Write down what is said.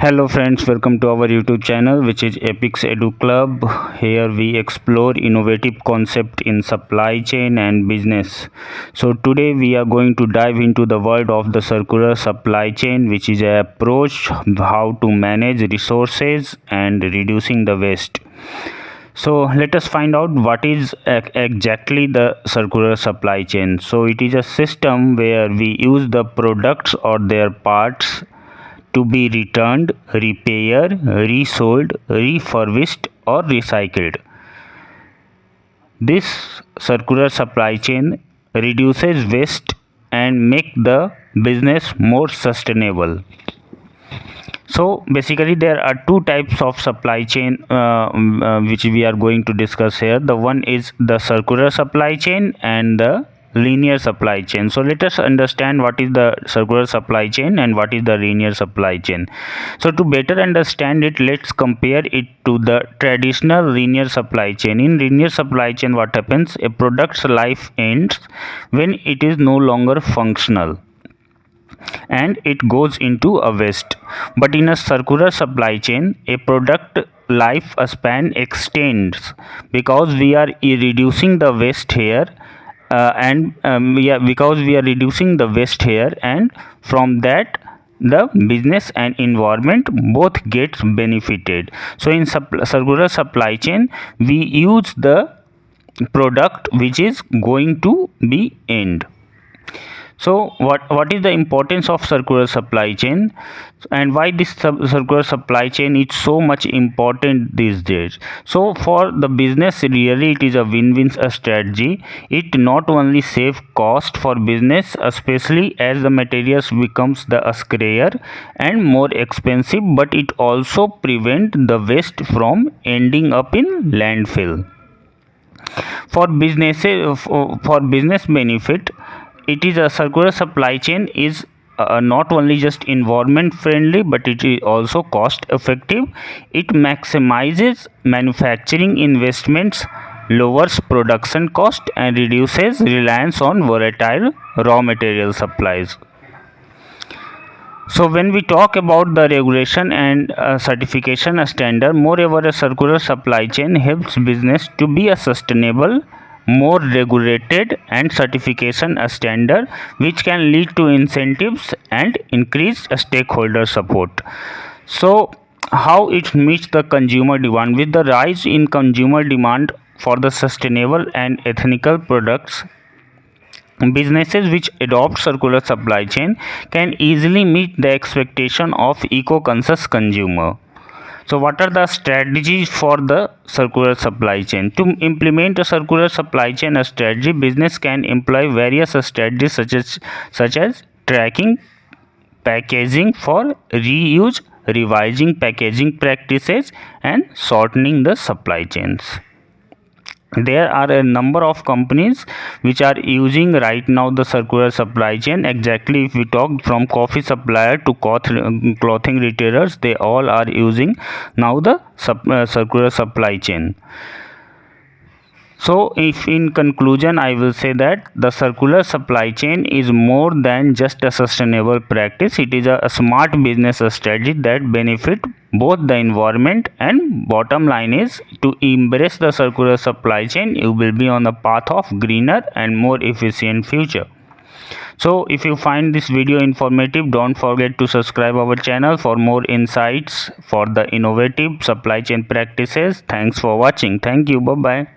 Hello friends, welcome to our YouTube channel which is Epix Edu Club. Here we explore innovative concept in supply chain and business. So today we are going to dive into the world of the circular supply chain, which is an approach how to manage resources and reducing the waste. So let us find out what is exactly the circular supply chain. So it is a system where we use the products or their parts to be returned, repaired, resold, refurbished or recycled. This circular supply chain reduces waste and make the business more sustainable. So basically there are two types of supply chain which we are going to discuss here. The one is the circular supply chain and the linear supply chain. So let us understand what is the circular supply chain and what is the linear supply chain. So to better understand it, let's compare it to the traditional linear supply chain. In linear supply chain, what happens? A product's life ends when it is no longer functional and it goes into a waste. But in a circular supply chain, a product life span extends because we are reducing the waste here because we are reducing the waste here, and from that the business and environment both gets benefited. So in circular supply chain, we use the product which is going to be end. So what is the importance of circular supply chain and why this circular supply chain is so much important these days? So for the business, really it is a win-win strategy. It not only save cost for business, especially as the materials becomes the scarcer and more expensive, but it also prevent the waste from ending up in landfill. For business benefit, it is a circular supply chain is not only just environment friendly, but it is also cost effective. It maximizes manufacturing investments, lowers production cost and reduces reliance on volatile raw material supplies. So when we talk about the regulation and certification standard, moreover a circular supply chain helps business to be a sustainable, more regulated and certification standard, which can lead to incentives and increased stakeholder support. So how it meets the consumer demand? With the rise in consumer demand for the sustainable and ethical products, businesses which adopt circular supply chain can easily meet the expectation of eco-conscious consumer. So what are the strategies for the circular supply chain? To implement a circular supply chain strategy, business can employ various strategies such as tracking packaging for reuse, revising packaging practices and shortening the supply chains. There are a number of companies which are using right now the circular supply chain. Exactly, if we talk from coffee supplier to clothing retailers, they all are using now the circular supply chain. So if in conclusion I will say that the circular supply chain is more than just a sustainable practice. It is a smart business strategy that benefit both the environment, and bottom line is to embrace the circular supply chain, you will be on the path of greener and more efficient future. So if you find this video informative, don't forget to subscribe our channel for more insights for the innovative supply chain practices. Thanks for watching. Thank you. Bye bye.